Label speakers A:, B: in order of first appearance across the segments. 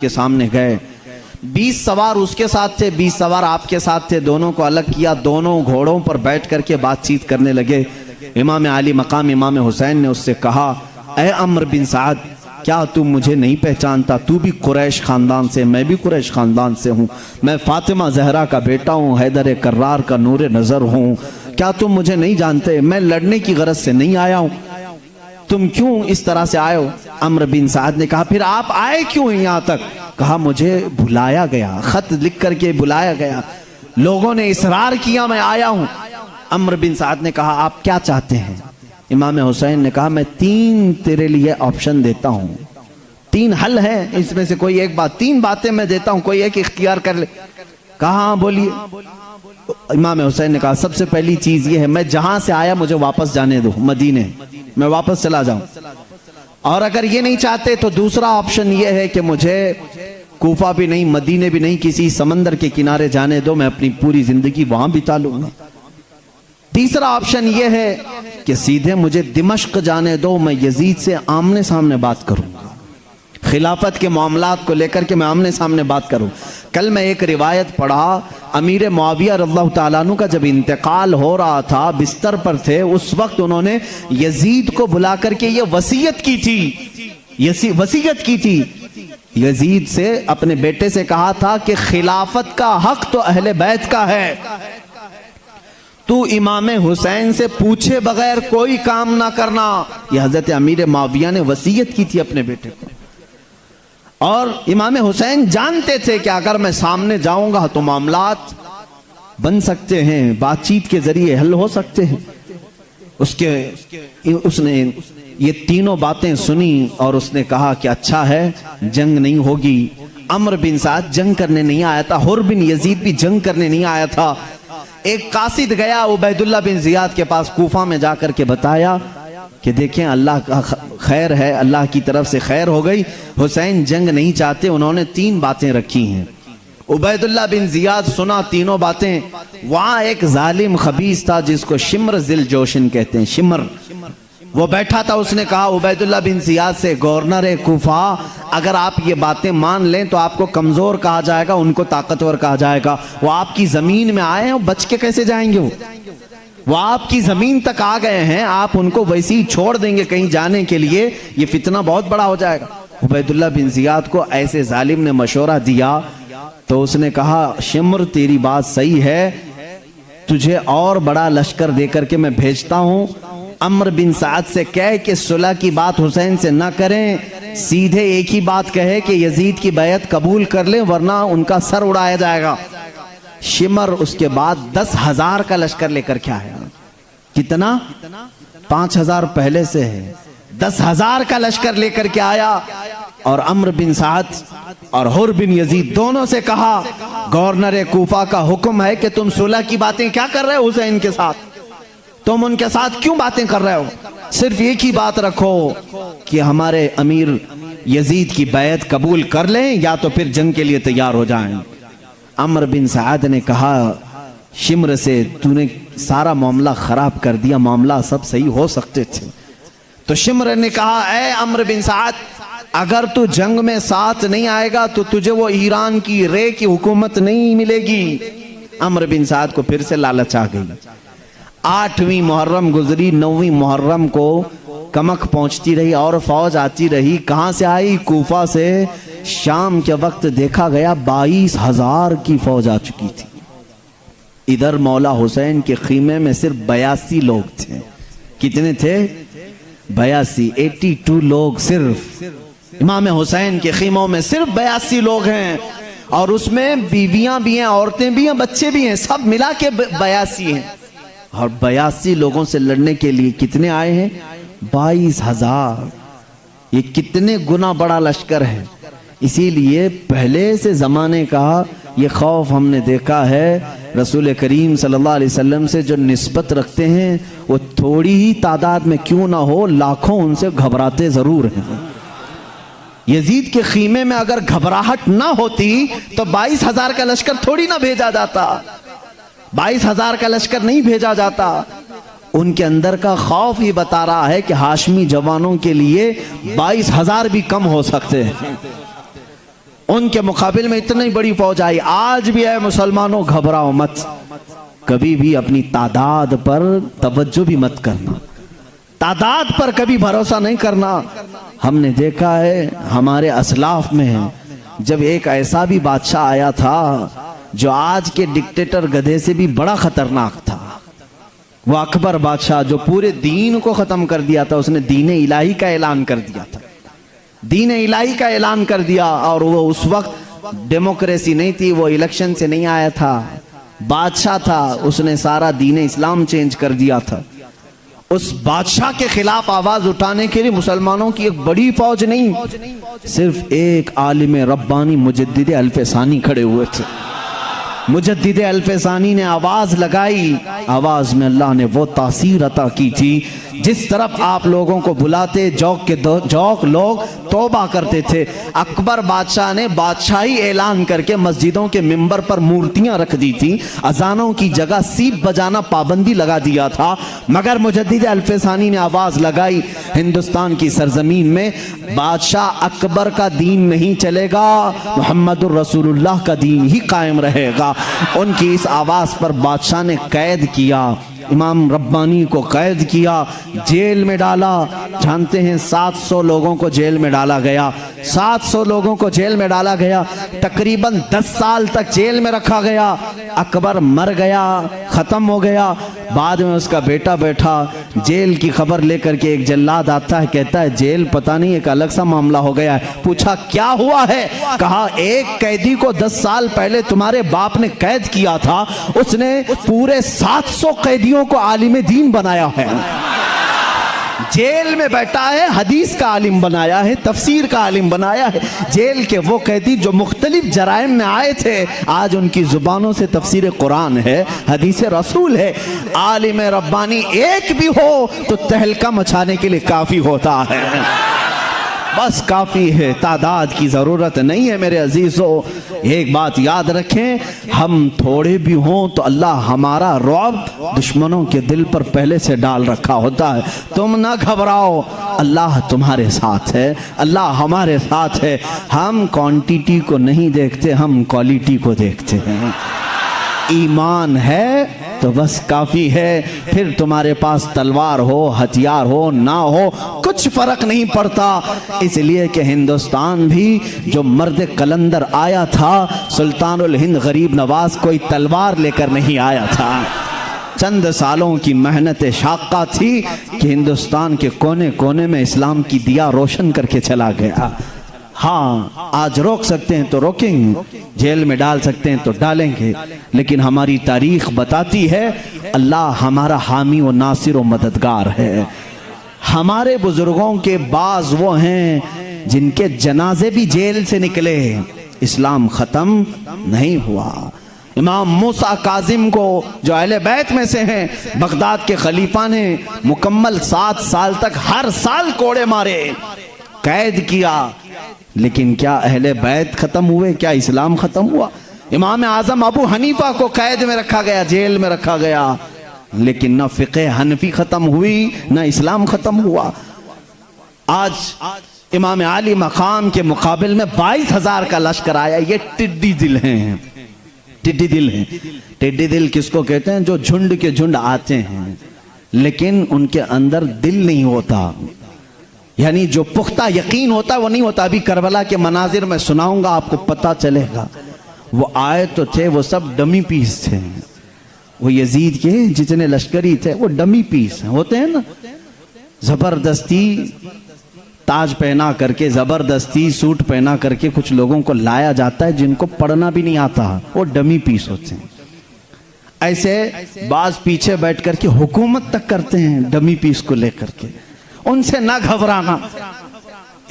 A: के सामने गए। 20 सवार उसके साथ थे, 20 सवार आपके साथ थे। दोनों को अलग किया, दोनों घोड़ों पर बैठ करके बातचीत करने लगे। इमाम आली मकाम इमाम हुसैन ने उससे कहा, ऐ अम्र बिन साद, क्या तू मुझे नहीं पहचानता? तू भी कुरैश खानदान से, मैं भी कुरैश खानदान से हूँ। मैं फातिमा जहरा का बेटा हूँ, हैदर कर्रार का नूर नज़र हूँ। क्या तुम मुझे नहीं जानते? मैं लड़ने की गरज से नहीं आया हूँ। तुम क्यों इस तरह से आए हो? अम्र बिन साद ने कहा, फिर आप आए क्यों यहाँ तक? कहा, मुझे बुलाया गया, खत लिख करके बुलाया गया, लोगों ने इसरार किया, मैं आया हूँ। अम्र बिन साद ने कहा, आप क्या चाहते हैं? इमाम हुसैन ने कहा, मैं 3 तेरे लिए ऑप्शन देता हूँ, 3 हल है, इसमें से कोई एक बात, 3 बातें मैं देता हूँ, कोई एक इख्तियार कर ले। कहा, बोलिए। इमाम हुसैन ने कहा, सबसे पहली चीज ये है, मैं जहां से आया मुझे वापस जाने दो, मदीने, मैं वापस चला जाऊं। और अगर ये नहीं चाहते तो दूसरा ऑप्शन ये है कि मुझे कूफा भी नहीं, मदीने भी नहीं, किसी समंदर के किनारे जाने दो, मैं अपनी पूरी जिंदगी वहां बिता लूंगा। तीसरा ऑप्शन ये है कि सीधे मुझे दिमश्क जाने दो, मैं यजीद से आमने सामने बात करूंगा, खिलाफत के मामलात को लेकर के मैं आमने सामने बात करूं। कल मैं एक रिवायत पढ़ा, अमीर मुआविया रज़ियल्लाहु ताला अन्हु का जब इंतकाल हो रहा था, बिस्तर पर थे, उस वक्त उन्होंने यजीद को बुला करके ये वसीयत की थी, वसीयत की थी। यजीद से, अपने बेटे से कहा था कि खिलाफत का हक तो अहले बैत का है, तू इमाम हुसैन से पूछे बगैर कोई काम ना करना। यह हजरत अमीर मुआविया ने वसीयत की थी अपने बेटे को। और इमाम हुसैन जानते थे कि अगर मैं सामने जाऊंगा तो मामलात बन सकते हैं, बातचीत के जरिए हल हो सकते हैं। उसने ये तीनों बातें सुनी और उसने कहा कि अच्छा है, जंग नहीं होगी। अम्र बिन साद जंग करने नहीं आया था, हुर बिन यजीद भी जंग करने नहीं आया था। एक कासिद गया उबैदुल्लाह बिन जियाद के पास, कूफा में जाकर के बताया कि देखें, अल्लाह का खैर है, अल्लाह की तरफ से खैर हो गई, हुसैन जंग नहीं चाहते, उन्होंने 3 बातें रखी हैं। उबैदुल्लाह बिन जियाद सुना तीनों बातें। वहां एक जालिम खबीस था जिसको शिम्र जिल जोशन कहते हैं, शिम्र, वो बैठा था। उसने कहा उबैदुल्लाह बिन जियाद से, गवर्नर कूफा, अगर आप ये बातें मान लें तो आपको कमजोर कहा जाएगा, उनको ताकतवर कहा जाएगा। वो आपकी जमीन में आए हैं, बच के कैसे जाएंगे? वो आपकी जमीन तक आ गए हैं, आप उनको वैसे ही छोड़ देंगे कहीं जाने के लिए? ये फितना बहुत बड़ा हो जाएगा। उबैदुल्लाह बिन जियाद को ऐसे जालिम ने मशवरा दिया तो उसने कहा, शिम्र तेरी बात सही है, तुझे और बड़ा लश्कर देकर के मैं भेजता हूं। अम्र बिन साद से कह कि सुलह की बात हुसैन से ना करें, सीधे एक ही बात कहे कि यजीद की बैत कबूल कर ले, वरना उनका सर उड़ाया जाएगा। शिमर उसके बाद 10,000 का लश्कर लेकर के आया। कितना? 5,000 पहले से है, 10,000 का लश्कर लेकर के आया। और अम्र बिन साद और हुर बिन यजीद दोनों से कहा, गवर्नर कूफा का हुक्म है कि तुम सुलह की बातें क्या कर रहे हो हुसैन के साथ? तुम उनके साथ क्यों बातें कर रहे हो? सिर्फ एक ही बात रखो कि हमारे अमीर यजीद की बैत कबूल कर लें या तो फिर जंग के लिए तैयार हो जाएं। अम्र बिन साद ने कहा शिम्र से, तूने सारा मामला खराब कर दिया, मामला सब सही हो सकते थे। तो शिम्र ने कहा, ऐ अम्र बिन साद, अगर तू जंग में साथ नहीं आएगा तो तुझे वो ईरान की रे की हुकूमत नहीं मिलेगी। अम्र बिन साद को फिर से लालच आ गई। 8वीं मुहर्रम गुजरी, 9वीं मुहर्रम को कमक पहुंचती रही और फौज आती रही। कहां से आई? कूफा से। शाम के वक्त देखा गया 22,000 की फौज आ चुकी थी। इधर मौला हुसैन के खीमे में सिर्फ 82 लोग थे। कितने थे? 82 लोग सिर्फ। इमाम हुसैन के खीमों में सिर्फ 82 लोग हैं, और उसमें बीवियां भी हैं, औरतें भी हैं, बच्चे भी हैं, सब मिला के 82 हैं। और 82 लोगों से लड़ने के लिए कितने आए हैं? 22,000। ये कितने गुना बड़ा लश्कर है। इसीलिए पहले से जमाने का ये खौफ हमने देखा है। रसूल करीम सल्लल्लाहु अलैहि वसल्लम से जो निस्बत रखते हैं वो थोड़ी ही तादाद में क्यों ना हो, लाखों उनसे घबराते जरूर हैं। यजीद के खीमे में अगर घबराहट ना होती तो 22,000 का लश्कर थोड़ी ना भेजा जाता, 22,000 का लश्कर नहीं भेजा जाता। उनके अंदर का खौफ ही बता रहा है कि हाशमी जवानों के लिए 22,000 भी कम हो सकते हैं। उनके मुकाबिल में इतनी बड़ी फौज आई। आज भी है मुसलमानों, घबराओ मत, कभी भी अपनी तादाद पर तवज्जो भी मत करना, तादाद पर कभी भरोसा नहीं करना। हमने देखा है हमारे असलाफ में जब एक ऐसा भी बादशाह आया था जो आज के डिक्टेटर गधे से भी बड़ा खतरनाक था, वो अकबर बादशाह जो पूरे दीन को खत्म कर दिया था। उसने दीन इलाही का ऐलान कर दिया था, दीन इलाही का ऐलान कर दिया। और वो उस वक्त डेमोक्रेसी नहीं थी, वो इलेक्शन से नहीं आया था, बादशाह था, उसने सारा दीन इस्लाम चेंज कर दिया था। उस बादशाह के खिलाफ आवाज उठाने के लिए मुसलमानों की एक बड़ी फौज नहीं, सिर्फ एक आलिम रब्बानी मुजद्दिद अल्फसानी खड़े हुए थे। मुजद्दिद अल्फसानी ने आवाज लगाई, आवाज में अल्लाह ने वो तासीर अता की थी जिस तरफ आप लोगों को बुलाते जौक लोग तौबा करते थे। अकबर बादशाह ने बादशाही ऐलान करके मस्जिदों के मिंबर पर मूर्तियां रख दी थी, अजानों की जगह सीप बजाना पाबंदी लगा दिया था। मगर मुजद्दिद अल्फसानी ने आवाज लगाई, हिंदुस्तान की सरजमीन में बादशाह अकबर का दीन नहीं चलेगा, मुहम्मदुर रसूलुल्लाह का दीन ही कायम रहेगा। उनकी इस आवाज पर बादशाह ने कैद किया, इमाम रब्बानी को कैद किया, जेल में डाला। जानते हैं 700 लोगों को जेल में डाला गया, 700 लोगों को जेल में डाला गया, तकरीबन 10 साल तक जेल में रखा गया। अकबर मर गया, खत्म हो गया। बाद में उसका बेटा बैठा, जेल की खबर लेकर के एक जल्लाद आता है, कहता है जेल पता नहीं एक अलग सा मामला हो गया है। पूछा क्या हुआ है? कहा एक कैदी को 10 साल पहले तुम्हारे बाप ने कैद किया था, उसने पूरे 700 कैदियों को आलिम दीन बनाया है, जेल में बैठा है, हदीस का आलिम बनाया है, तफसीर का आलिम बनाया है। जेल के वो कैदी जो मुख्तलिफ जराइम में आए थे, आज उनकी जुबानों से तफसीर कुरान है, हदीस रसूल है। आलिम रब्बानी एक भी हो तो तहलका मचाने के लिए काफी होता है, बस काफी है, तादाद की जरूरत नहीं है। मेरे अजीजों, एक बात याद रखें, हम थोड़े भी हों तो अल्लाह हमारा रौब दुश्मनों के दिल पर पहले से डाल रखा होता है। तुम ना घबराओ, अल्लाह तुम्हारे साथ है, अल्लाह हमारे साथ है। हम क्वांटिटी को नहीं देखते, हम क्वालिटी को देखते हैं। ईमान है तो बस काफी है, फिर तुम्हारे पास तलवार हो, हथियार हो ना हो, कुछ फर्क नहीं पड़ता। इसलिए कि हिंदुस्तान भी जो मर्द कलंदर आया था, सुल्तानुल हिंद गरीब नवाज कोई तलवार लेकर नहीं आया था। चंद सालों की मेहनत शाक़ा थी कि हिंदुस्तान के कोने कोने में इस्लाम की दिया रोशन करके चला गया। हाँ, आज रोक सकते हैं तो रोकेंगे, जेल में डाल सकते हैं तो डालेंगे, लेकिन हमारी तारीख बताती है अल्लाह हमारा हामी व नासिर व मददगार है। हमारे बुजुर्गों के बाज वो हैं जिनके जनाजे भी जेल से निकले, इस्लाम खत्म नहीं हुआ। इमाम मूसा काजिम को जो अहले बैत में से हैं, बगदाद के खलीफा ने मुकम्मल 7 साल तक हर साल कोड़े मारे, कैद किया, लेकिन क्या अहले बैत खत्म हुए? क्या इस्लाम खत्म हुआ? इमाम आजम अबू हनीफा को कैद में रखा गया, जेल में रखा गया, लेकिन न फिक़े हनफी खत्म हुई, न इस्लाम खत्म हुआ। आज इमाम आली मकाम के मुकाबिल में 22,000 का लश्कर आया। ये टिड्डी दिल हैं, टिड्डी दिल हैं। टिड्डी दिल किसको कहते हैं? जो झुंड के झुंड आते हैं लेकिन उनके अंदर दिल नहीं होता, यानी जो पुख्ता यकीन होता वो नहीं होता। अभी करबला के मनाजिर में सुनाऊंगा, आपको पता चलेगा। वो आए तो थे, वो सब डमी पीस थे। वो यजीद के जितने लश्करी थे वो डमी पीस होते हैं ना, जबरदस्ती ताज पहना करके, जबरदस्ती सूट पहना करके कुछ लोगों को लाया जाता है जिनको पढ़ना भी नहीं आता, वो डमी पीस होते हैं। ऐसे बाज पीछे बैठ करके हुकूमत तक करते हैं डमी पीस को लेकर के, उनसे ना घबराना।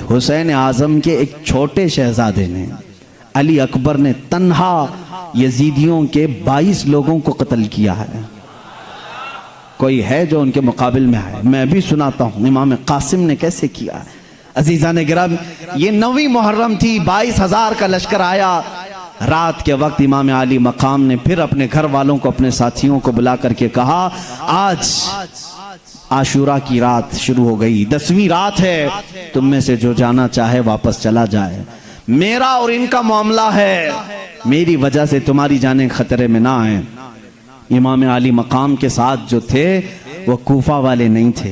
A: हुसैन आजम के एक छोटे शहजादे ने, अली अकबर ने तन्हा यजीदियों के 22 लोगों को कत्ल किया है। कोई है जो उनके मुकाबिल में है? मैं भी सुनाता हूं इमाम कासिम ने कैसे किया। अजीजा ने गिराम, ये 9वीं मुहर्रम थी, 22,000 का लश्कर आया। रात के वक्त इमाम आली मकाम ने फिर अपने घर वालों को, अपने साथियों को बुला करके कहा, आज आशूरा की रात शुरू हो गई, 10वीं रात है, तुम में से जो जाना चाहे वापस चला जाए। मेरा और इनका मामला है, मेरी वजह से तुम्हारी जानें खतरे में ना आए। इमाम आली मकाम के साथ जो थे वो कूफा वाले नहीं थे,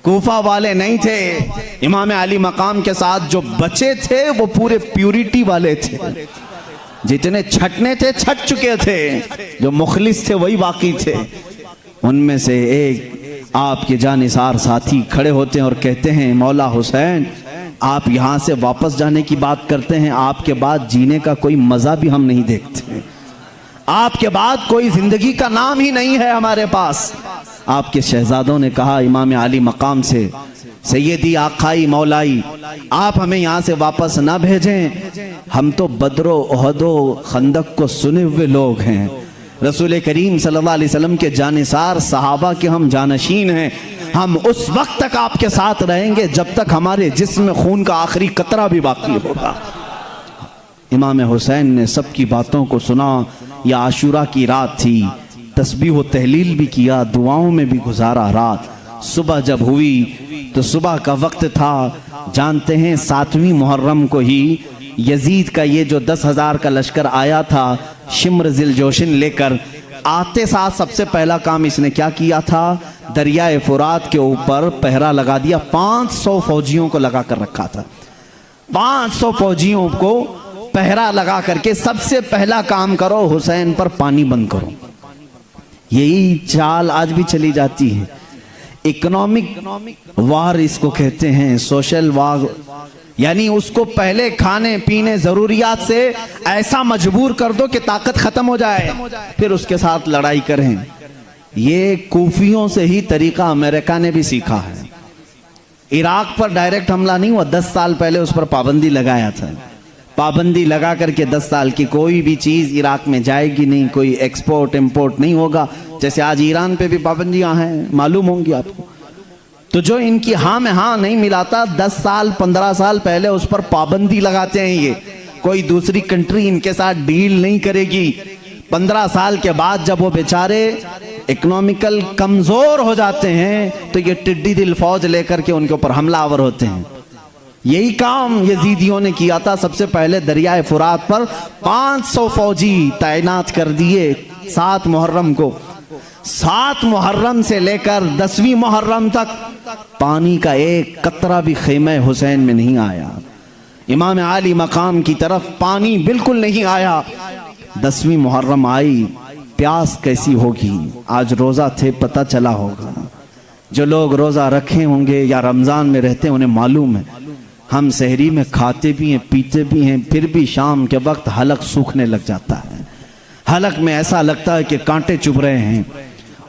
A: कूफा वाले नहीं थे। इमाम आली मकाम के साथ जो बचे थे वो पूरे प्यूरिटी वाले थे। जितने छटने थे छट चुके थे, जो मुखलिस थे वही बाकी थे। उनमें से एक आपके जानिसार साथी खड़े होते हैं और कहते हैं, मौला हुसैन आप यहाँ से वापस जाने की बात करते हैं, आपके बाद जीने का कोई मजा भी हम नहीं देखते, आपके बाद कोई जिंदगी का नाम ही नहीं है हमारे पास। आपके शहजादों ने कहा इमाम आली मकाम से, सैयदी आकाई मौलाई आप हमें यहाँ से वापस ना भेजें, हम तो बदरो ओहदो खंदक को सुने हुए लोग हैं, रसूल करीम सल्लल्लाहु अलैहि वसल्लम के जानिसार सहाबा के हम जानशीन हैं, हम उस वक्त तक आपके साथ रहेंगे जब तक हमारे जिस्म में खून का आखिरी कतरा भी बाकी होगा। इमाम हुसैन ने सबकी बातों को सुना। यह आशूरा की रात थी, तस्बीह व तहलील भी किया, दुआओं में भी गुजारा रात। सुबह जब हुई तो सुबह का वक्त था। जानते हैं 7वीं मुहर्रम को ही यजीद का ये जो 10,000 का लश्कर आया था शिम्र जिलजोशिन लेकर, आते साथ सबसे पहला काम इसने क्या किया था, दरियाए फुरात के ऊपर पहरा लगा दिया। 500 फौजियों को लगा कर रखा था, 500 फौजियों को पहरा लगा करके सबसे पहला काम करो हुसैन पर पानी बंद करो। यही चाल आज भी चली जाती है। इकोनॉमिक वार इसको कहते हैं, सोशल वार, यानी उसको पहले खाने पीने जरूरियात से ऐसा मजबूर कर दो कि ताकत खत्म हो जाए, फिर उसके साथ लड़ाई करें। ये कूफियों से ही तरीका अमेरिका ने भी सीखा है। इराक पर डायरेक्ट हमला नहीं हुआ, 10 साल पहले उस पर पाबंदी लगाया था। पाबंदी लगा करके 10 साल की कोई भी चीज इराक में जाएगी नहीं, कोई एक्सपोर्ट इंपोर्ट नहीं होगा। जैसे आज ईरान पे भी पाबंदियां हैं, मालूम होंगी आपको। तो जो इनकी हाँ में हाँ नहीं मिलाता, 10 साल 15 साल पहले उस पर पाबंदी लगाते हैं। ये कोई दूसरी कंट्री इनके साथ डील नहीं करेगी। 15 साल के बाद जब वो बेचारे इकोनॉमिकल कमजोर हो जाते हैं तो ये टिड्डी दिल फौज लेकर के उनके ऊपर हमलावर होते हैं। यही काम यजीदियों ने किया था। सबसे पहले दरियाए फुरात पर 500 फौजी तैनात कर दिए 7 मुहर्रम को। 7 मुहर्रम से लेकर 10वीं मुहर्रम तक पानी का एक कतरा भी खेमे हुसैन में नहीं आया। इमाम आली मकाम की तरफ पानी बिल्कुल नहीं आया। 10वीं मुहर्रम आई, प्यास कैसी होगी। आज रोजा थे, पता चला होगा। जो लोग रोजा रखे होंगे या रमजान में रहते हैं उन्हें मालूम है, हम सहरी में खाते भी हैं पीते भी हैं, फिर भी शाम के वक्त हलक सूखने लग जाता है। हलक में ऐसा लगता है कि कांटे चुभ रहे हैं।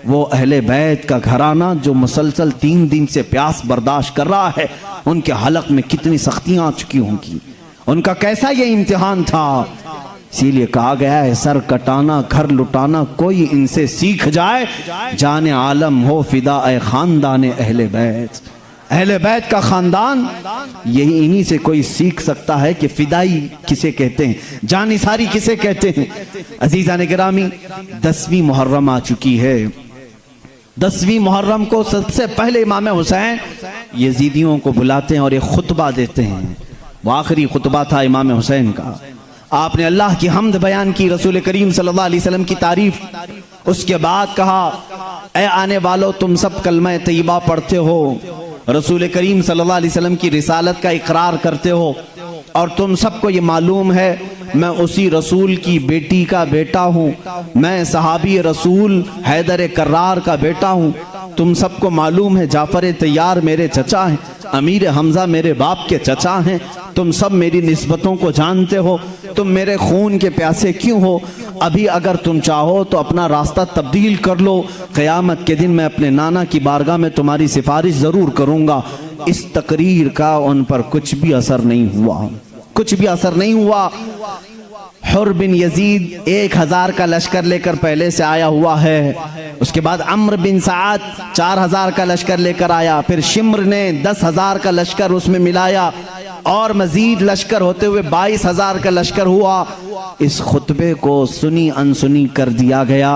A: वो अहले बैत का घराना जो मुसलसल 3 दिन से प्यास बर्दाश्त कर रहा है, उनके हलक में कितनी सख्तियां आ चुकी होंगी, उनका कैसा ये इम्तिहान था। इसीलिए कहा गया है, सर कटाना घर लुटाना कोई इनसे सीख जाए, जाने आलम हो फिदा ए खानदान अहले बैत। अहले बैत का खानदान, यही इन्हीं से कोई सीख सकता है कि फिदाई किसे कहते हैं, जानिसारी किसे कहते हैं। अजीजान गिरामी, 10वीं मुहर्रम आ चुकी है। 10वीं मुहर्रम को सबसे पहले इमाम हुसैन यजीदियों को बुलाते हैं और एक खुतबा देते हैं। वो आखिरी खुतबा था इमाम हुसैन का। आपने अल्लाह की हम्द बयान की, रसूल करीम सल्लल्लाहु अलैहि वसल्लम की तारीफ। उसके बाद कहा, ए आने वालों तुम सब कलमा तैयबा पढ़ते हो, रसूल करीम सल्लल्लाहु अलैहि वसल्लम की रिसालत का इकरार करते हो, और तुम सबको ये मालूम है मैं उसी रसूल की बेटी का बेटा हूँ, मैं सहाबी रसूल हैदर कर्रार का बेटा हूँ। तुम सबको मालूम है जाफर तैयार मेरे चचा हैं, अमीर हमजा मेरे बाप के चचा हैं। तुम सब मेरी निस्बतों को जानते हो, तुम मेरे खून के प्यासे क्यों हो। अभी अगर तुम चाहो तो अपना रास्ता तब्दील कर लो, क़यामत के दिन मैं अपने नाना की बारगाह में तुम्हारी सिफारिश ज़रूर करूँगा। इस तकरीर का उन पर कुछ भी असर नहीं हुआ, कुछ भी असर नहीं हुआ। हुर बिन यजीद 1000 का लश्कर लेकर पहले से आया हुआ है। उसके बाद अम्र बिन साद 4000 का लश्कर लेकर आया। फिर शिम्र ने 10,000 का लश्कर उसमें मिलाया और मजीद लश्कर होते हुए 22,000 का लश्कर हुआ। इस खुतबे को सुनी अनसुनी कर दिया गया।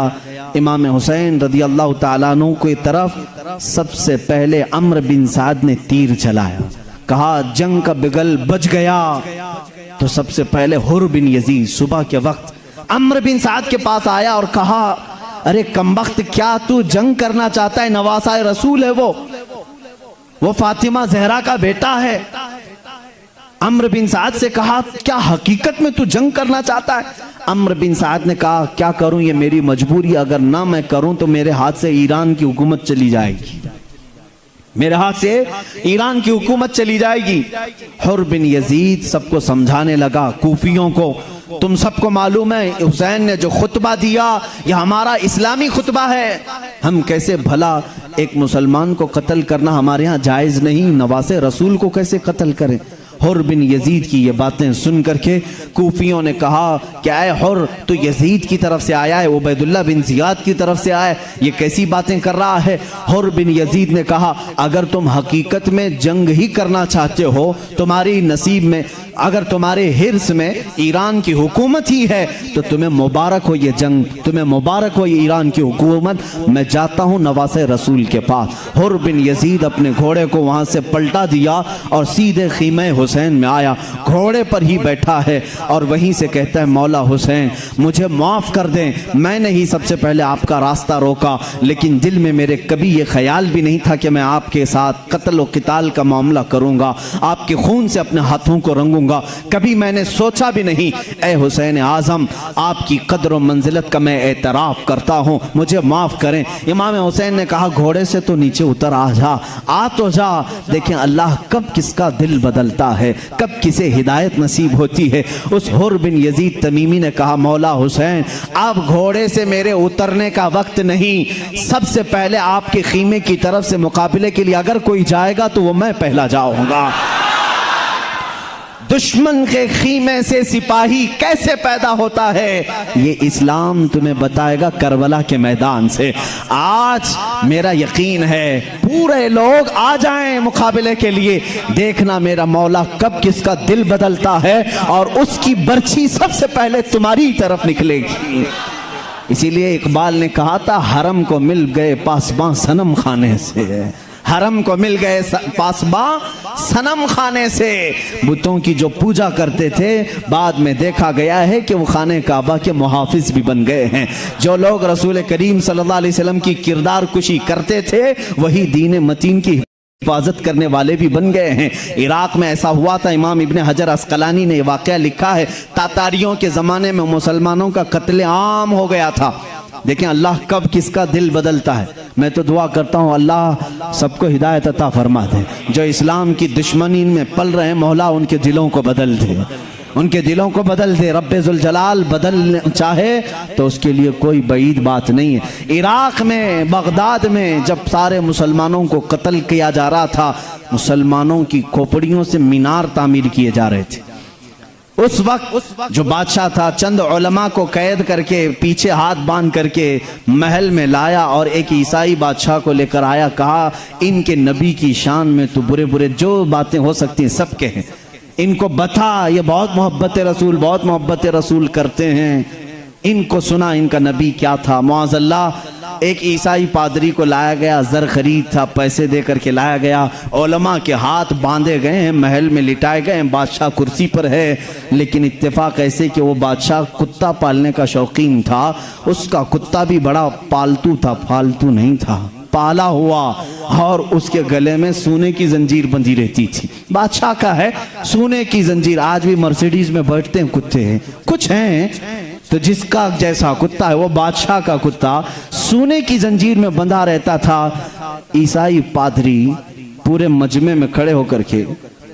A: इमाम हुसैन रदी अल्लाह ताला अन्हु की तरफ सबसे पहले अम्र बिन साद ने तीर चलाया। कहा जंग का बिगल बज गया तो तो सबसे पहले हुर बिन यजीद सुबह के वक्त अम्र बिन साद के पास आया और कहा, अरे कमबख्त, क्या तू जंग करना चाहता है? नवासा रसूल है वो फातिमा जहरा का बेटा है। अम्र बिन साद से कहा, क्या हकीकत में तू जंग करना चाहता है? अम्र बिन साद ने कहा, क्या करूं, ये मेरी मजबूरी, अगर ना मैं करूं तो मेरे हाथ से ईरान की हुकूमत चली जाएगी, मेरे हाथ से ईरान की हुकूमत चली जाएगी। हुर बिन यजीद सबको समझाने लगा, कूफियों को, तुम सबको मालूम है हुसैन ने जो खुतबा दिया यह हमारा इस्लामी खुतबा है, हम कैसे भला एक मुसलमान को कत्ल करना हमारे यहाँ जायज नहीं, नवासे रसूल को कैसे कत्ल करें। हुर बिन यजीद की ये बातें सुन करके कूफियों ने कहा, क्या है हुर, तो यजीद की तरफ से आया है, उबैदुल्लाह बिन जियाद की तरफ से आया है, ये कैसी बातें कर रहा है। हुर बिन यजीद ने कहा, अगर तुम हकीकत में जंग ही करना चाहते हो, तुम्हारी नसीब में, अगर तुम्हारे हिर्स में ईरान की हुकूमत ही है तो तुम्हें मुबारक हो ये जंग, तुम्हें मुबारक हो ये ईरान की हुकूमत, मैं जाता हूँ नवासे रसूल के पास। हुर बिन यजीद अपने घोड़े को वहाँ से पलटा दिया और सीधे खीमे हुसैन में आया, घोड़े पर ही बैठा है और वहीं से कहता है, मौला हुसैन मुझे माफ़ कर दें, मैंने ही सबसे पहले आपका रास्ता रोका, लेकिन दिल में मेरे कभी ये ख्याल भी नहीं था कि मैं आपके साथ कत्ल व क़िताल का मामला करूँगा, आपके खून से अपने हाथों को रंगूंगा, कभी मैंने सोचा भी नहीं। ए हुसैन आज़म, आपकी कदर व मंजिलत का मैं एतराफ़ करता हूँ, मुझे माफ़ करें। इमाम हुसैन ने कहा, घोड़े से तो नीचे उतर आ जा, आ तो जा। देखें अल्लाह कब किसका दिल बदलता है, कब किसे हिदायत नसीब होती है। उस हुर बिन यजीद तमीमी ने कहा, मौला हुसैन अब घोड़े से मेरे उतरने का वक्त नहीं, सबसे पहले आपके खीमे की तरफ से मुकाबले के लिए अगर कोई जाएगा तो वो मैं पहला जाऊंगा। दुश्मन के खीमे से सिपाही कैसे पैदा होता है, ये इस्लाम तुम्हें बताएगा करबला के मैदान से। आज मेरा यकीन है पूरे लोग आ जाएं मुकाबले के लिए, देखना मेरा मौला कब किसका दिल बदलता है और उसकी बर्छी सबसे पहले तुम्हारी तरफ निकलेगी। इसीलिए इकबाल ने कहा था, हरम को मिल गए पासबां सनम खाने से, हरम को मिल गए पासबां सनम खाने से। बुतों की जो पूजा करते थे बाद में देखा गया है कि वो खाने काबा के मुहाफिज भी बन गए हैं। जो लोग रसूल करीम सल्लल्लाहु अलैहि वसल्लम की किरदार कुशी करते थे वही दीन मतीन की हिफाजत करने वाले भी बन गए हैं। इराक में ऐसा हुआ था, इमाम इब्ने हजर अस्कलानी ने वाक़या लिखा है, तातारियों के ज़माने में मुसलमानों का कत्ले आम हो गया था। देखें अल्लाह कब किसका दिल बदलता है। मैं तो दुआ करता हूँ अल्लाह सबको हिदायत अता फरमा दे। जो इस्लाम की दुश्मनी में पल रहे हैं मौला उनके दिलों को बदल दे, उनके दिलों को बदल दे। रब्बे जुल जलाल बदल चाहे तो उसके लिए कोई बईद बात नहीं है। इराक में, बगदाद में जब सारे मुसलमानों को कत्ल किया जा रहा था, मुसलमानों की खोपड़ियों से मीनार तामीर किए जा रहे थे। उस वक्त जो बादशाह था चंद उलमा को कैद करके पीछे हाथ बांध करके महल में लाया और एक ईसाई बादशाह को लेकर आया, कहा इनके नबी की शान में तो बुरे बुरे जो बातें हो सकती हैं सब कहें, इनको बता, ये बहुत मोहब्बत रसूल, बहुत मोहब्बत रसूल करते हैं। इनको सुना इनका नबी क्या था। मुआज़ल्लाह एक ईसाई पादरी को लाया गया, ज़र खरीद था, पैसे दे करके लाया गया, उलमा के हाथ बांधे गए हैं, महल में लिटाए गए हैं, बादशाह कुर्सी पर है। लेकिन इत्तेफाक ऐसे कि वो बादशाह कुत्ता पालने का शौकीन था, उसका कुत्ता भी बड़ा पालतू था, फालतू नहीं था, पाला हुआ, और उसके गले में सोने की जंजीर बंधी रहती थी। बादशाह का है सोने की जंजीर। आज भी मर्सिडीज में बैठते हैं कुत्ते, कुछ हैं तो जिसका जैसा कुत्ता है वो बादशाह का कुत्ता सोने की जंजीर में बंधा रहता था। ईसाई पादरी पूरे मजमे में खड़े होकर के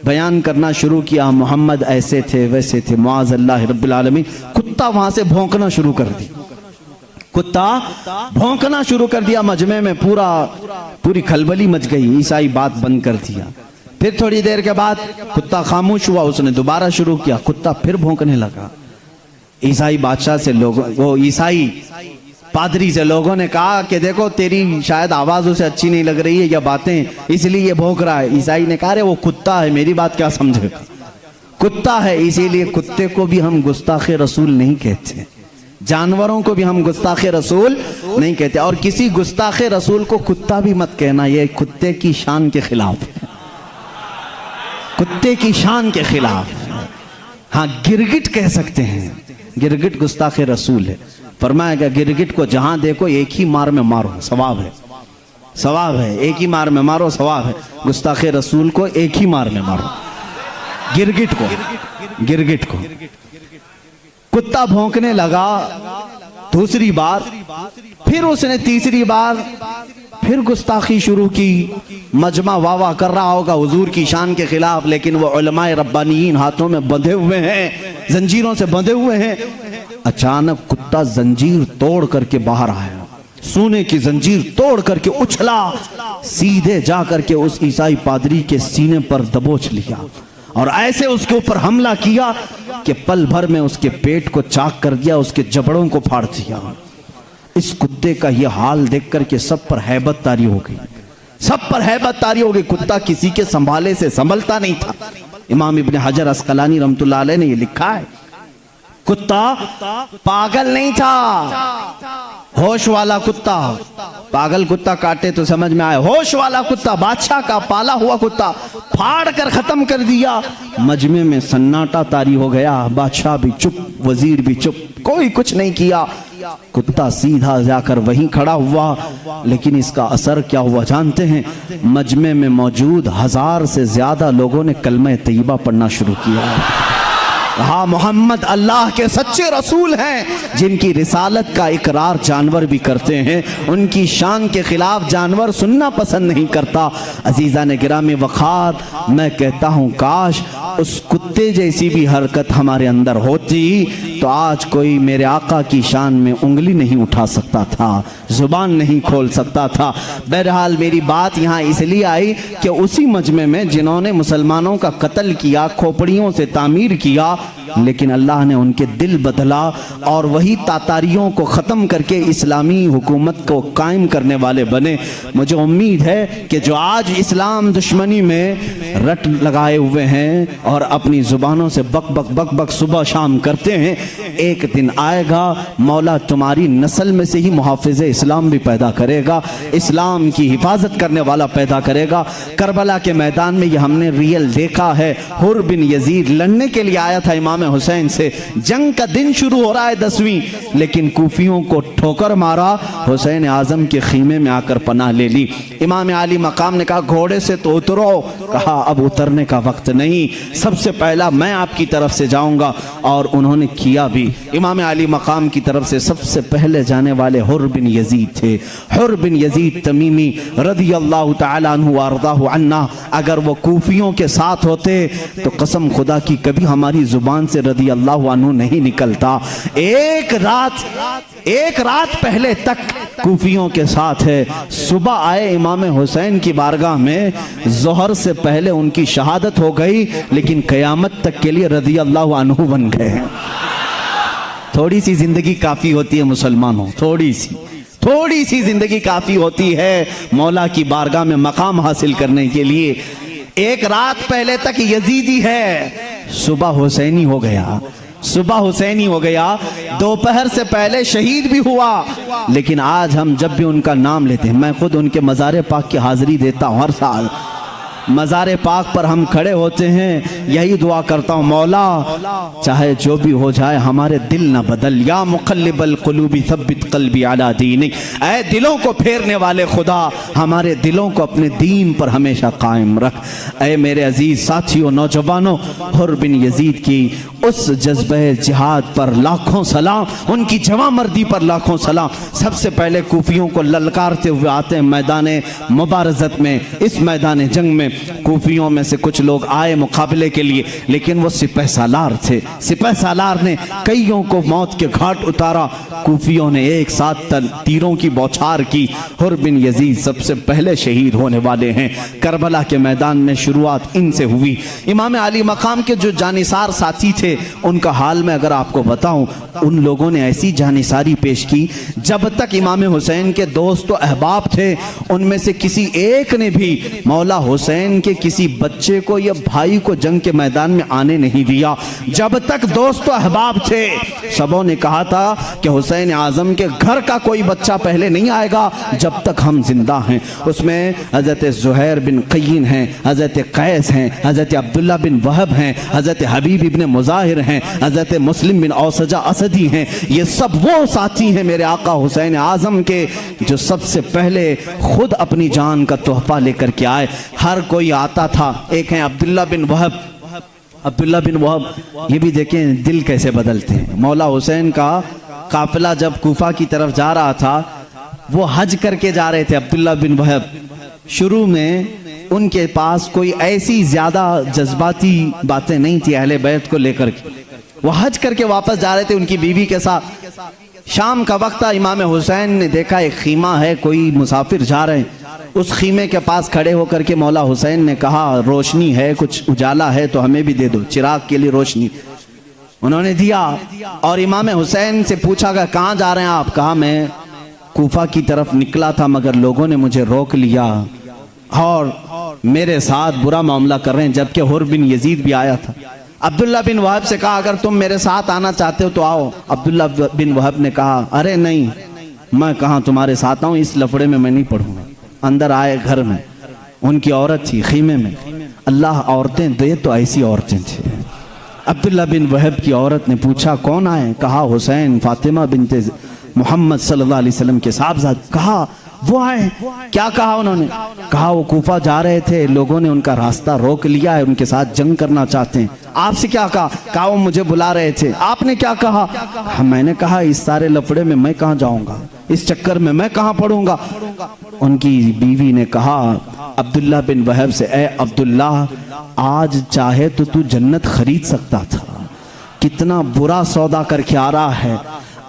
A: बयान करना शुरू किया, मोहम्मद ऐसे थे वैसे थे, मुआज़ल्लाह रब्बिल आलमीन। कुत्ता वहां से भौंकना शुरू कर दी, कुत्ता भौंकना शुरू कर दिया मजमे में, पूरी खलबली मच गई। ईसाई बात बंद कर दिया। फिर थोड़ी देर के बाद कुत्ता खामोश हुआ, उसने दोबारा शुरू किया, कुत्ता फिर भौंकने लगा। ईसाई बादशाह से लोगों, वो ईसाई पादरी से लोगों ने कहा कि देखो तेरी शायद आवाज उसे अच्छी नहीं लग रही है या बातें, इसलिए ये भौंक रहा है। ईसाई ने कहा अरे वो कुत्ता है, मेरी बात क्या समझेगा, कुत्ता है। इसीलिए कुत्ते को भी हम गुस्ताखे रसूल नहीं कहते, जानवरों को भी हम गुस्ताखे रसूल नहीं कहते, और किसी गुस्ताखे रसूल को कुत्ता भी मत कहना, ये कुत्ते की शान के खिलाफ है, कुत्ते की शान के खिलाफ। हाँ, गिरगिट कह सकते हैं, गिरगिट गुस्ताख रसूल है। फरमाया गया गिरगिट को जहां देखो एक ही मार में मारो, सवाब है, सवाब है, एक ही मार में मारो, सवाब है। गुस्ताख रसूल को एक ही मार में मारो, गिरगिट को, गिरगिट को। कुत्ता भौंकने लगा दूसरी बार, फिर उसने तीसरी बार फिर गुस्ताखी शुरू की। मजमा वाह कर रहा होगा हुजूर की शान के खिलाफ, लेकिन वो उलमाए रब्बानीन हाथों में बंधे हुए हैं, जंजीरों से बंधे हुए हैं। अचानक कुत्ता जंजीर तोड़ करके बाहर आया, सोने की जंजीर तोड़ करके उछला, सीधे जा करके उस ईसाई पादरी के सीने पर दबोच लिया और ऐसे उसके ऊपर हमला किया कि पल भर में उसके पेट को चाक कर दिया, उसके जबड़ों को फाड़ दिया। इस कुत्ते का यह हाल देख करके सब पर हैबत तारी हो गई, सब पर हैबत तारी हो गई। कुत्ता किसी के संभाले से संभलता नहीं था। इमाम इब्ने हजर अस्कलानी रहमतुल्लाह अलैह ने यह लिखा है, कुत्ता पागल नहीं था, होश वाला कुत्ता। पागल कुत्ता काटे तो समझ में आए, होश वाला कुत्ता, बादशाह का पाला हुआ कुत्ता, फाड़ कर खत्म कर दिया। मजमे में सन्नाटा तारी हो गया, बादशाह भी चुप, वजीर भी चुप, कोई कुछ नहीं किया। कुत्ता सीधा जाकर वहीं खड़ा हुआ, लेकिन इसका असर क्या हुआ जानते हैं? मजमे में मौजूद 1000 से ज्यादा लोगों ने कलमा तैयबा पढ़ना शुरू किया। हाँ, मोहम्मद अल्लाह के सच्चे रसूल हैं, जिनकी रिसालत का इकरार जानवर भी करते हैं। उनकी शान के खिलाफ जानवर सुनना पसंद नहीं करता। अजीज़ा ने गिरामी वक़ार, मैं कहता हूँ काश उस कुत्ते जैसी भी हरकत हमारे अंदर होती तो आज कोई मेरे आका की शान में उंगली नहीं उठा सकता था, जुबान नहीं खोल सकता था। बहरहाल मेरी बात यहाँ इसलिए आई कि उसी मजमे में जिन्होंने मुसलमानों का कत्ल किया, खोपड़ियों से तामीर किया, लेकिन अल्लाह ने उनके दिल बदला और वही तातारियों को ख़त्म करके इस्लामी हुकूमत को कायम करने वाले बने। मुझे उम्मीद है कि जो आज इस्लाम दुश्मनी में रट लगाए हुए हैं और अपनी ज़ुबानों से बक बक बक बक सुबह शाम करते हैं, एक दिन आएगा मौला तुम्हारी नस्ल में से ही मुहाफ़िज़ इस्लाम भी पैदा करेगा, इस्लाम की हिफाजत करने वाला पैदा करेगा। करबला के मैदान में ये हमने रियल देखा है। हुर बिन यजीद लड़ने के लिए आया था इमाम हुसैन से, जंग का दिन शुरू हो रहा है 10वीं, लेकिन कूफियों को ठोकर मारा, हुसैन आजम के खीमे में आकर पनाह ले ली। इमाम आली मकाम ने कहा घोड़े से तो उतरो, कहा अब उतरने का वक्त नहीं, सबसे पहला मैं आपकी तरफ से जाऊंगा, और उन्होंने किया भी। इमाम आली मकाम की तरफ से सबसे पहले जाने वाले हुर बिन यजीद थे। हुर बिन यजीद तमीमी रदियल्लाहु तआला अन्हु वारदाहु अन्ना, अगर वो कूफियों के साथ होते तो कसम खुदा की कभी हमारी जुबान से रदी अल्लाह अन्हु नहीं निकलता। एक रात पहले तक कूफियों के साथ है। सुबह आए इमाम हुसैन की बारगाह में, जोहर से पहले उनकी शहादत हो गई, लेकिन कयामत तक के लिए रदी अल्लाह अन्हु बन गए। थोड़ी सी जिंदगी काफी होती है मुसलमानों, थोड़ी सी जिंदगी काफी होती है मौला की बारगाह में मकाम हासिल करने के लिए। एक रात पहले तक यजीदी है, सुबह हुसैनी हो गया, सुबह हुसैनी हो गया, दोपहर से पहले शहीद भी हुआ। लेकिन आज हम जब भी उनका नाम लेते हैं, मैं खुद उनके मज़ार पाक की हाजिरी देता हूँ हर साल। मज़ार पाक पर हम खड़े होते हैं, यही दुआ करता हूँ, मौला चाहे जो भी हो जाए हमारे दिल ना बदल, या मुक़ल्लिबल क़ुलूबि सब्बित क़ल्बी अला दीनिक, ऐ दिलों को फेरने वाले खुदा हमारे दिलों को अपने दीन पर हमेशा कायम रख। ऐ मेरे अजीज़ साथियों, नौजवानों, हुर बिन यजीद की उस जज्बे जिहाद पर लाखों सलाम, उनकी जवां मर्दी पर लाखों सलाम। सबसे पहले कूफियों को ललकारते हुए आते हैं मैदान मुबारज़त में। इस मैदान जंग में कूफियों में से कुछ लोग आए मुकाबले के लिए, लेकिन वो सिपह सालार थे। सिपह सालार ने कईयों को मौत के घाट उतारा। कूफियों ने एक साथ तीरों की बौछार की। हुर बिन यजीद सबसे पहले शहीद होने वाले हैं। करबला के मैदान में शुरुआत इनसे हुई। इमाम अली मकाम के जो जानिसार साथी थे, उनका हाल में अगर आपको बताऊं, उन लोगों ने ऐसी जानिसारी पेश की, जब तक इमाम हुसैन के दोस्त तो अहबाब थे, उनमें से किसी एक ने भी मौला हुसैन के किसी बच्चे को या भाई को जंग के मैदान में आने नहीं दिया। जब तक दोस्त तो अहबाब थे, सबों ने कहा था कि हुसैन आजम के घर का कोई बच्चा पहले नहीं आएगा जब तक हम जिंदा हैं। उसमें हजरत ज़ुहैर बिन क़य्यिन हैं, हजरत कैस हैं, हजरत अब्दुल्ला बिन वहब हैं, हजरत हबीब इब्न मुज़ाहिर ताहिर हैं, हजरत मुस्लिम बिन औसजा असदी हैं। ये सब वो साथी हैं मेरे आका हुसैन आजम के जो सबसे पहले खुद अपनी जान का तोहफा लेकर के आए। हर कोई आता था। एक हैं अब्दुल्ला बिन वहब। अब्दुल्ला बिन वहब, ये भी देखें दिल कैसे बदलते हैं। मौला हुसैन का काफिला जब कूफा की तरफ जा रहा था, वो हज करके जा रहे थे। अब्दुल्ला बिन वहब शुरू में उनके पास कोई ऐसी ज्यादा जज्बाती बातें नहीं थी अहले बैत को लेकर के। वो हज करके वापस जा रहे थे उनकी बीवी के साथ। शाम का वक्त था। इमाम हुसैन ने देखा एक खीमा है, कोई मुसाफिर जा रहे हैं। उस खीमे के पास खड़े होकर के मौला हुसैन ने कहा, रोशनी है, कुछ उजाला है तो हमें भी दे दो, चिराग के लिए रोशनी। उन्होंने दिया और इमाम हुसैन से पूछा कि कहाँ जा रहे हैं आप? कहा मैं कूफा की तरफ निकला था मगर लोगों ने मुझे रोक लिया और मेरे साथ बुरा मामला कर रहे हैं, जबकि हुर बिन यजीद भी आया था। अब्दुल्ला बिन वहब से कहा, अगर तुम मेरे साथ आना चाहते हो तो आओ। अब्दुल्ला बिन वहब ने कहा, अरे नहीं, मैं कहाँ तुम्हारे साथ आऊँ, इस लफड़े में मैं नहीं पढ़ूंगा। अंदर आए घर में, उनकी औरत थी खीमे में। अल्लाह औरतें दे तो ऐसी औरतें थी। अब्दुल्ला बिन वहब की औरत ने पूछा, कौन आए? कहा हुसैन फातिमा बिनते मोहम्मद सल्लल्लाहु अलैहि वसल्लम के साहबजाद। कहा वो आए? क्या कहा उन्होंने? कहा वो कूफा जा रहे थे, लोगों ने उनका रास्ता रोक लिया है, उनके साथ जंग करना चाहते हैं। आपसे क्या कहा? कहा वो मुझे बुला रहे थे। आपने क्या कहा? मैंने कहा इस सारे लफड़े में मैं कहाँ जाऊंगा, इस चक्कर में मैं कहाँ पड़ूंगा। उनकी बीवी ने कहा अब्दुल्ला बिन वहब से, ए अब्दुल्ला, आज चाहे तो तू जन्नत खरीद सकता था, कितना बुरा सौदा करके आ रहा है।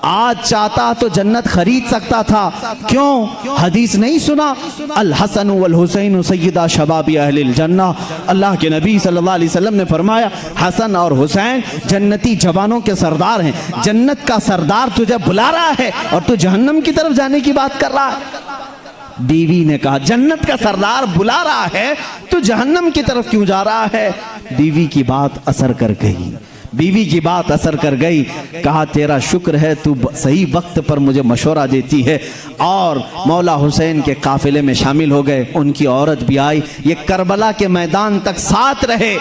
A: आज चाहता तो जन्नत खरीद सकता था। क्यों? हदीस नहीं सुना? अल हसन वल हुसैन सय्यदा शबाबी अहलिल जन्ना। अल्लाह के नबी सल्लल्लाहु अलैहि वसल्लम ने फरमाया, हसन और हुसैन जन्नती जवानों के सरदार हैं। जन्नत का सरदार तुझे बुला रहा है और तू जहन्नम की तरफ जाने की बात कर रहा है। बीवी ने कहा, जन्नत का सरदार बुला रहा है तो जहन्नम की तरफ क्यों जा रहा है? बीवी की बात असर कर गई। बीवी की बात असर कर गई। कहा तेरा शुक्र है तू सही वक्त पर मुझे मशवरा देती है। और मौला हुसैन के काफिले में शामिल हो गए। उनकी औरत भी आई। ये करबला के मैदान तक साथ रहे।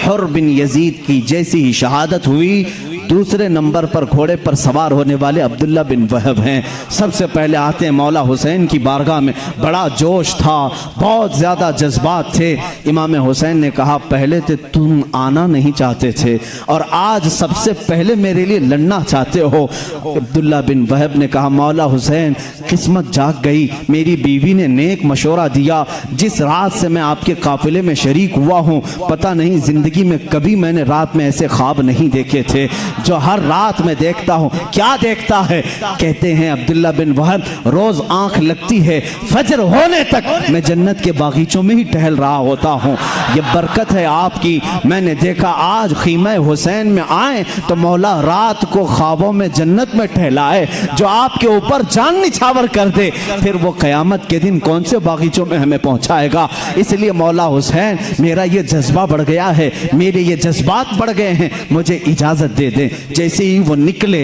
A: हुर बिन यजीद की जैसी ही शहादत हुई, दूसरे नंबर पर घोड़े पर सवार होने वाले अब्दुल्ला बिन वहब हैं। सबसे पहले आते हैं मौला हुसैन की बारगाह में। बड़ा जोश था, बहुत ज़्यादा जज्बात थे। इमाम हुसैन ने कहा, पहले तो तुम आना नहीं चाहते थे और आज सबसे पहले मेरे लिए लड़ना चाहते हो। अब्दुल्ला बिन वहब ने कहा, मौला हुसैन, किस्मत जाग गई, मेरी बीवी ने नेक मशवरा दिया। जिस रात से मैं आपके काफिले में शरीक हुआ हूँ, पता नहीं जिंदगी में कभी मैंने रात में ऐसे ख्वाब नहीं देखे थे जो हर रात में देखता हूँ। क्या देखता है? कहते हैं अब्दुल्ला बिन वहब, रोज आंख लगती है, फजर होने तक मैं जन्नत के बागीचों में ही टहल रहा होता हूँ। ये बरकत है आपकी। मैंने देखा आज खीमे हुसैन में आए तो मौला रात को ख्वाबों में जन्नत में टहलाए। जो आपके ऊपर जान निछावर कर दे, फिर वो कयामत के दिन कौन से बागीचों में हमें पहुंचाएगा। इसलिए मौला हुसैन, मेरा ये जज्बा बढ़ गया है, मेरे ये जज्बात बढ़ गए हैं, मुझे इजाजत दे दे। जैसे ही वो निकले,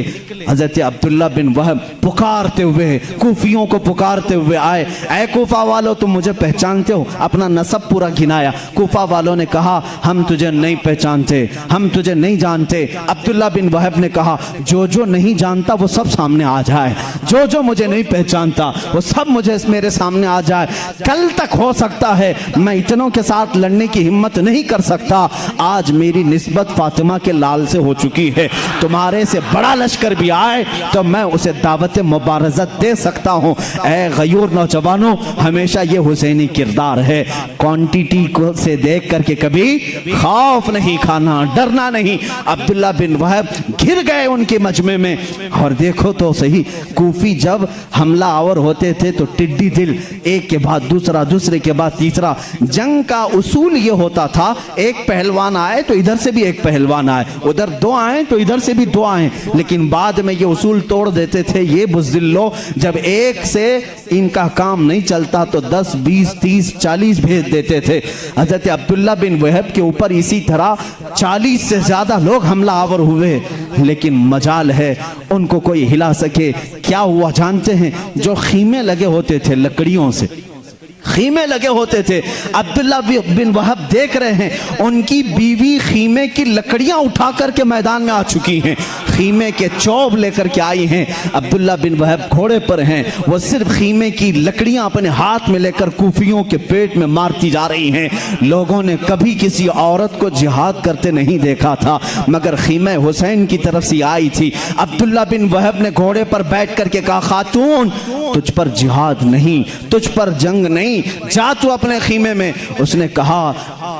A: हजरत अब्दुल्ला बिन वहब पुकारते हुए, कूफियों को पुकारते हुए आए। ऐ कूफा वालों, तुम मुझे पहचानते हो? अपना नसब पूरा गिनाया। कूफा वालों ने कहा, हम तुझे नहीं पहचानते, हम तुझे नहीं जानते। अब्दुल्ला बिन वहब ने कहा, जो जो नहीं जानता वो सब सामने आ जाए, जो जो मुझे नहीं पहचानता वो सब मुझे मेरे सामने आ जाए। कल तक हो सकता है, मैं इतनों के साथ लड़ने की हिम्मत नहीं कर सकता। आज मेरी निस्बत फातिमा के लाल से हो चुकी है। तुम्हारे से बड़ा लश्कर भी आए तो मैं उसे दावत मुबारज़त दे सकता हूँ। ऐ गयूर नौजवानों, हमेशा ये हुसैनी किरदार है। क्वांटिटी को से देख करके कभी खौफ नहीं खाना, डरना नहीं। अब्दुल्ला बिन वहब घिर गए उनके मजमे में। और देखो तो सही, कूफी जब हमला आवर होते थे तो टिड्डी दिल, एक के बाद दूसरा, दूसरे के बाद तीसरा। जंग का उसूल ये होता था, एक पहलवान आए तो इधर से भी एक पहलवान आए, उधर दो आए तो इधर से भी दो आए। लेकिन बाद में ये उसूल तोड़ देते थे ये बुज़दिल्लो, जब एक से इनका काम नहीं चलता तो 10, 20, 30, 40 भेज देते थे। हजरत अब्दुल्ला बिन वहब के ऊपर इसी तरह 40 से ज्यादा लोग हमला आवर हुए, लेकिन मजाल है उनको कोई हिला सके। क्या हुआ जानते हैं? जो खीमे लगे होते थे लकड़ियों से, खीमे लगे होते थे। अब्दुल्ला बिन वहब देख रहे हैं उनकी बीवी खीमे की लकड़ियां उठा करके मैदान में आ चुकी हैं, खीमे के चौब लेकर के आई हैं। अब्दुल्ला बिन वहब घोड़े पर हैं, वो सिर्फ खीमे की लकड़ियां अपने हाथ में लेकर कूफियों के पेट में मारती जा रही हैं। लोगों ने कभी किसी औरत को जिहाद करते नहीं देखा था, मगर खीमे हुसैन की तरफ से आई थी। अब्दुल्ला बिन वहब ने घोड़े पर बैठ करके कहा, खातून तुझ पर जिहाद नहीं, तुझ पर जंग नहीं, जा तू अपने खीमे में। उसने कहा,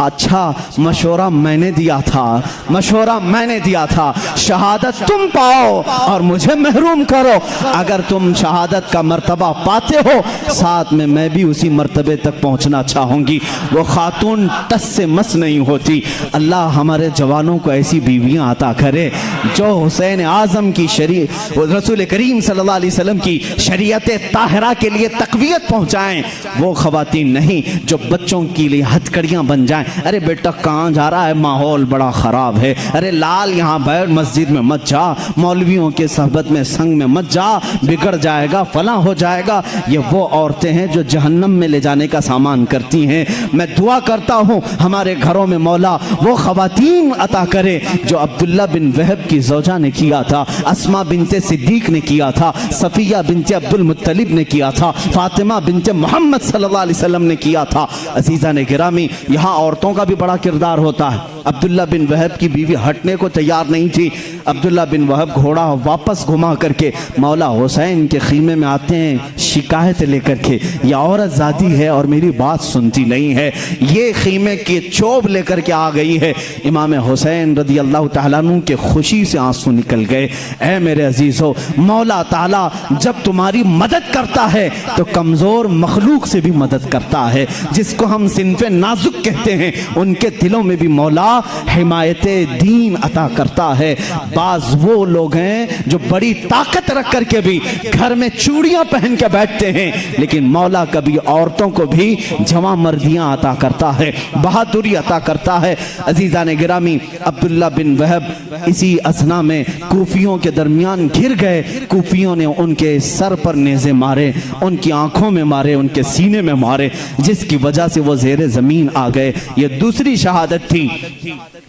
A: अच्छा मशवरा मैंने दिया था, मशवरा मैंने दिया था, शहादत तुम पाओ और मुझे महरूम करो। अगर तुम शहादत का मर्तबा पाते हो, साथ में मैं भी उसी मर्तबे तक पहुंचना चाहूंगी। वो खातून टस से मस नहीं होती। अल्लाह हमारे जवानों को ऐसी बीवियां अता करे जो हुसैन आजम की शरीयत, रसूल करीम सल्लल्लाहु अलैहि वसल्लम की शरीयत ताहिरा के लिए तकवीयत पहुंचाएं। वो खवातीन नहीं जो बच्चों के लिए हथकड़ियां बन जाएं। अरे बेटा कहाँ जा रहा है, माहौल बड़ा खराब है, अरे लाल यहाँ बैठ, मस्जिद में मत जा, मौलवियों के सहबत में संग में मत जा, बिगड़ जाएगा, फला हो जाएगा। ये वो औरतें हैं जो जहन्नम में ले जाने का सामान करती हैं। मैं दुआ करता हूँ हमारे घरों में मौला वो खवातीन अता करे जो अब्दुल्ला बिन वहब की ज़ौजा ने किया था, अस्मा बिनते सिद्दीक ने किया था, सफिया बिनते अब्दुल मुत्तलिब ने किया था, फातिमा बिनते मोहम्मद सल्लल्लाहु अलैहि वसल्लम ने किया था। अजीज़ा ने गिरामी, यहाँ औरतों का भी बड़ा किरदार होता है। अब्दुल्ला बिन वहब की बीवी हटने को तैयार नहीं थी। अब्दुल्ला बिन वहब घोड़ा वापस घुमा करके मौला हुसैन के खीमे में आते हैं शिकायत लेकर के, यह औरत ज़ादी है और मेरी बात सुनती नहीं है, ये खीमे के चोब लेकर के आ गई है। इमाम हुसैन रदी अल्लाह तआला अन्हु के खुशी से आंसू निकल गए। ऐ मेरे अजीज़ों, मौला ताला जब तुम्हारी मदद करता है तो कमज़ोर मखलूक से भी मदद करता है। जिसको हम सिनफ़े नाजुक कहते हैं उनके दिलों में भी मौला हिमायत दीन अता करता है। बाज वो लोग हैं जो बड़ी ताकत रख करके भी घर में चूड़ियां पहन के बैठते हैं, लेकिन मौला कभी औरतों को भी जवां मर्दियां अता करता है, बहादुरी अता करता है। अजीज़ा ने गिरामी, अब्दुल्ला बिन वहब इसी असना में कूफियों के दरमियान घिर गए। कूफियों ने उनके सर पर नेज़े मारे, उनकी आंखों में मारे, उनके सीने में मारे, जिसकी वजह से वो ज़ेरे ज़मीन आ गए। ये दूसरी शहादत थी।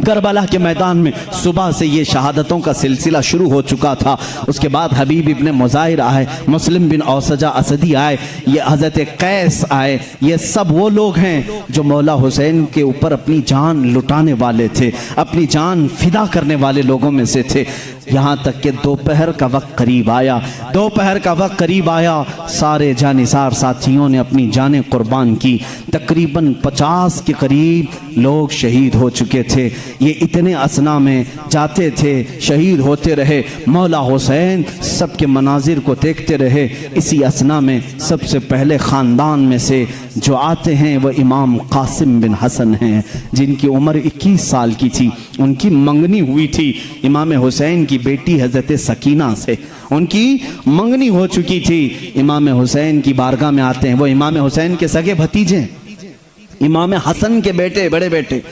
A: करबला के मैदान में सुबह से ये शहादतों का सिलसिला शुरू हो चुका था। उसके बाद हबीब इब्ने मुज़ाहिर आए, मुस्लिम बिन औसजा असदी आए, ये हज़रत कैस आए। ये सब वो लोग हैं जो मौला हुसैन के ऊपर अपनी जान लुटाने वाले थे, अपनी जान फिदा करने वाले लोगों में से थे। यहाँ तक कि दोपहर का वक्त करीब आया, दोपहर का वक्त करीब आया, सारे जानिसार साथियों ने अपनी जानें कुर्बान की। तकरीबन 50 के करीब लोग शहीद हो चुके थे। ये इतने असना में जाते थे, शहीद होते रहे। मौला हुसैन सबके मनाजिर को देखते रहे। इसी असना में सबसे पहले ख़ानदान में से जो आते हैं वह इमाम कासिम बिन हसन हैं, जिनकी उम्र 21 साल की थी। उनकी मंगनी हुई थी इमाम हुसैन की बेटी हज़रत सकीना से, उनकी मंगनी हो चुकी थी। इमाम हुसैन की बारगाह में आते हैं, वो इमाम हुसैन के सगे भतीजे, इमाम हसन के बेटे, बड़े बेटे,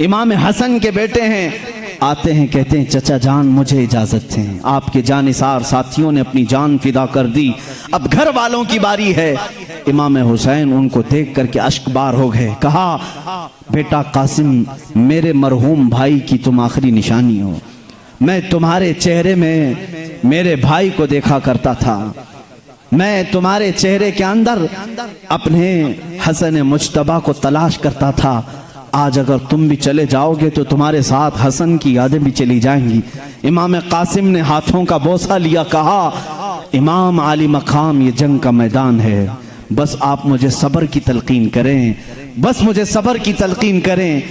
A: इमाम हसन के बेटे हैं। आते हैं, कहते हैं चचा जान मुझे इजाज़त है। आपके जानिसार साथियों ने अपनी जान फिदा कर दी, अब घर वालों की बारी है। इमाम हुसैन उनको देख करके अश्कबार हो गए। कहा, बेटा कासिम, मेरे मरहूम भाई की तुम आखिरी निशानी हो। मैं तुम्हारे चेहरे में मेरे भाई को देखा करता था, मैं तुम्हारे चेहरे के अंदर अपने हसन मुज्तबा को तलाश करता था। आज अगर तुम भी चले जाओगे तो तुम्हारे साथ हसन की यादें भी चली जाएंगी। इमाम कासिम ने हाथों का बोसा लिया, कहा, इमाम आली मकाम, ये जंग का मैदान है, बस आप मुझे सब्र की तलकीन करें, बस मुझे सब्र की तलकीन करें।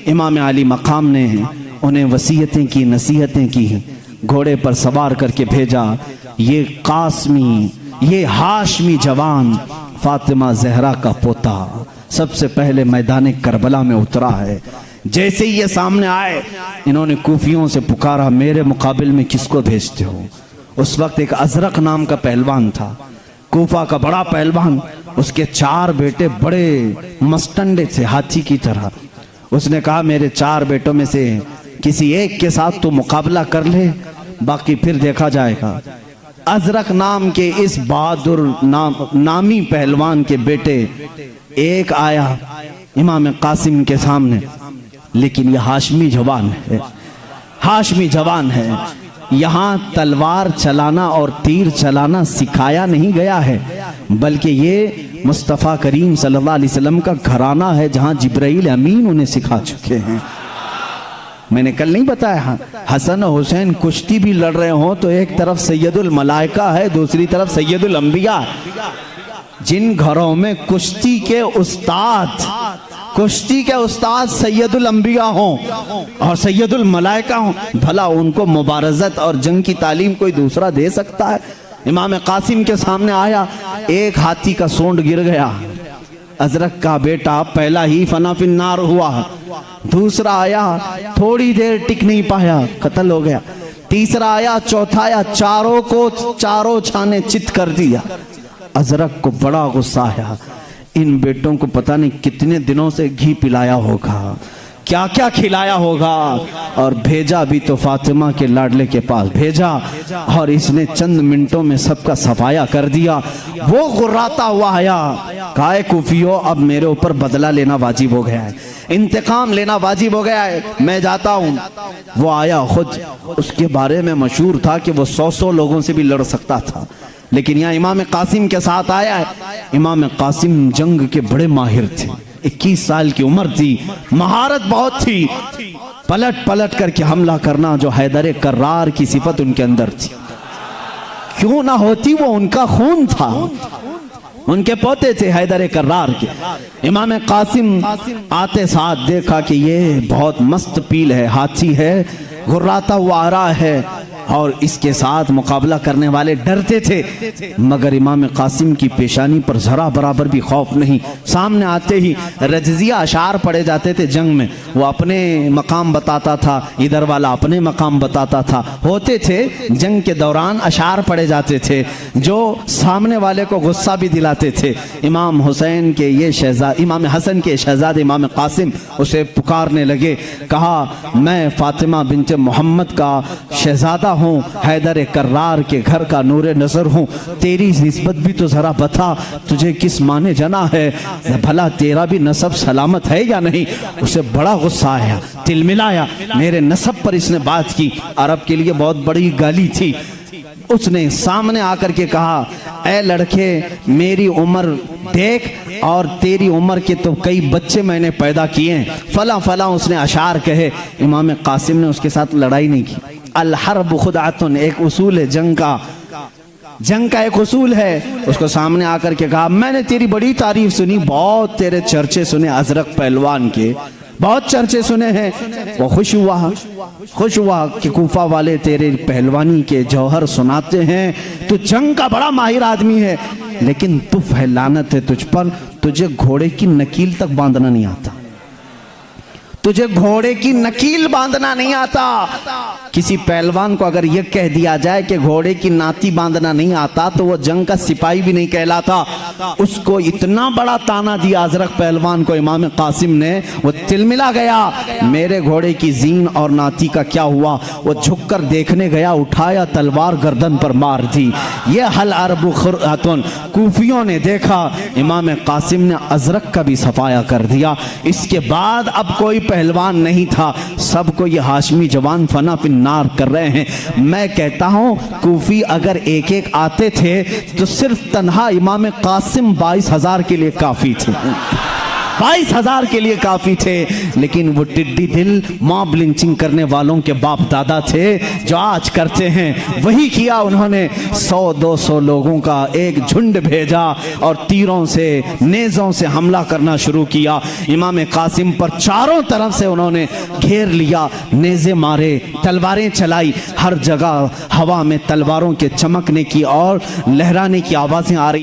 A: इमाम आली मकाम ने उन्हें वसीयतें की, नसीहतें की, घोड़े पर सवार करके भेजा। ये कासमी, ये हाशमी जवान फातिमा जहरा का पोता सबसे पहले मैदान करबला में उतरा है। जैसे ही ये सामने आए, इन्होंने कूफियों से पुकारा, मेरे मुकाबिल में किसको भेजते हो? उस वक्त एक अजरक नाम का पहलवान था, कूफा का बड़ा पहलवान। उसके 4 बेटे बड़े मस्तंडे थे, हाथी की तरह। उसने कहा, मेरे 4 बेटों में से किसी एक के साथ तो मुकाबला कर ले, बाकी फिर देखा जाएगा। अजरक नाम के इस बहादुर नामी पहलवान के बेटे एक आया इमाम कासिम के सामने, लेकिन यह हाशमी जवान है, हाशमी जवान है। यहाँ तलवार चलाना और तीर चलाना सिखाया नहीं गया है, बल्कि ये मुस्तफ़ा करीम सल्लल्लाहु अलैहि वसल्लम का घराना है, जहाँ जिब्राइल अमीन उन्हें सिखा चुके हैं। मैंने कल नहीं बताया, हसन और हुसैन कुश्ती भी लड़ रहे हो तो एक तरफ सैयदुल मलाइका है, दूसरी तरफ सैयदुल अंबिया। जिन घरों में कुश्ती के उस्ताद सैयदुल अंबिया हों और सैयदुल मलाइका हों, भला उनको मुबारज़त और जंग की तालीम कोई दूसरा दे सकता है? इमाम कासिम के सामने आया, एक हाथी का सोंड गिर गया, अजरक का बेटा पहला ही फना फिन्नार हुआ। दूसरा आया, थोड़ी देर टिक नहीं पाया, कत्ल हो गया। तीसरा आया, चौथा आया, चारों छाने चित कर दिया। अजरक को बड़ा गुस्सा आया, इन बेटों को पता नहीं कितने दिनों से घी पिलाया होगा, क्या क्या खिलाया होगा, और भेजा भी तो फातिमा के लाडले के पास भेजा, और इसने चंद मिनटों में सबका सफाया कर दिया। वो गुर्राता हुआ आया, काहे कुफियो, अब मेरे ऊपर बदला लेना वाजिब हो गया है, इंतकाम लेना वाजिब हो गया है, मैं जाता हूँ। वो आया खुद, उसके बारे में मशहूर था कि वो 100 लोगों से भी लड़ सकता था, लेकिन यहाँ इमाम कासिम के साथ आया है। इमाम कासिम जंग के बड़े माहिर थे, 21 साल की उम्र थी, महारत बहुत थी, पलट पलट करके हमला करना जो हैदर कर्रार की सिफत उनके अंदर थी। क्यों ना होती, वो उनका खून था, उनके पोते थे हैदर कर्रार के। इमाम कासिम आते साथ देखा कि ये बहुत मस्त पील है, हाथी है, गुर्राता हुआ आ रहा है, और इसके साथ मुकाबला करने वाले डरते थे, मगर इमाम कासिम की पेशानी पर जरा बराबर भी खौफ नहीं। सामने आते ही रजजिया अशार पढ़े जाते थे जंग में, वो अपने मकाम बताता था, इधर वाला अपने मकाम बताता था, होते थे जंग के दौरान अशार पढ़े जाते थे जो सामने वाले को गुस्सा भी दिलाते थे। इमाम हुसैन के ये शहजाद, इमाम हसन के शहजादे इमाम कासिम उसे पुकारने लगे, कहा मैं फातिमा बिनते मोहम्मद का शहजादा हूँ, हैदर कर्रार के घर का नूरे नजर हूँ, तेरी निस्बत भी तो जरा बता, तुझे किस माने जना है, भला तेरा भी नसब सलामत है या नहीं? उसे बड़ा गुस्सा आया, तिलमिलाया, मेरे नसब पर इसने बात की, अरब के लिए बहुत बड़ी गाली थी। उसने सामने आकर के कहा, ऐ लड़के मेरी उम्र देख, और तेरी उम्र के तो कई बच्चे मैंने पैदा किए हैं, फला फला उसने अशार कहे। इमाम कासिम ने उसके साथ लड़ाई नहीं की। अल हर्ब खुदातुन, एक उसूल है जंग का एक उसूल है। उसको सामने आकर के कहा, मैंने तेरी बड़ी तारीफ सुनी, बहुत तेरे चर्चे सुने, अजरक पहलवान के बहुत चर्चे सुने हैं। वो खुश हुआ कि कूफा वाले तेरे पहलवानी के जौहर सुनाते हैं, तू जंग का बड़ा माहिर आदमी है, लेकिन तू फैलानत है तुझ पर, तुझे घोड़े की नकील तक बांधना नहीं आता, तुझे घोड़े की नकील बांधना नहीं आता। किसी पहलवान को अगर यह कह दिया जाए कि घोड़े की नाती बांधना नहीं आता, तो वो जंग का सिपाही भी नहीं कहलाता। उसको इतना बड़ा ताना दिया अजरक पहलवान को इमाम कासिम ने, वो तिलमिला गया, मेरे घोड़े की जीन और नाती का क्या हुआ? वो झुककर देखने गया, उठाया तलवार, गर्दन पर मार दी। ये हल अरबु खुरातुन, कूफियों ने देखा, इमाम कासिम ने अजरक का भी सफाया कर दिया। इसके बाद अब कोई पहलवान नहीं था, सबको ये हाशमी जवान फना फिन्नार कर रहे हैं। मैं कहता हूं कूफी अगर एक एक आते थे तो सिर्फ तन्हा इमाम कासिम 22,000 के लिए काफी थे, 22,000 के लिए काफी थे। लेकिन वो टिड्डी दिल मॉब लिंचिंग करने वालों के बाप दादा थे, जो आज करते हैं वही किया उन्होंने। 100-200 लोगों का एक झुंड भेजा और तीरों से नेज़ों से हमला करना शुरू किया। इमाम कासिम पर चारों तरफ से उन्होंने घेर लिया, नेज़े मारे, तलवारें चलाई, हर जगह हवा में तलवारों के चमकने की और लहराने की आवाजें आ रही।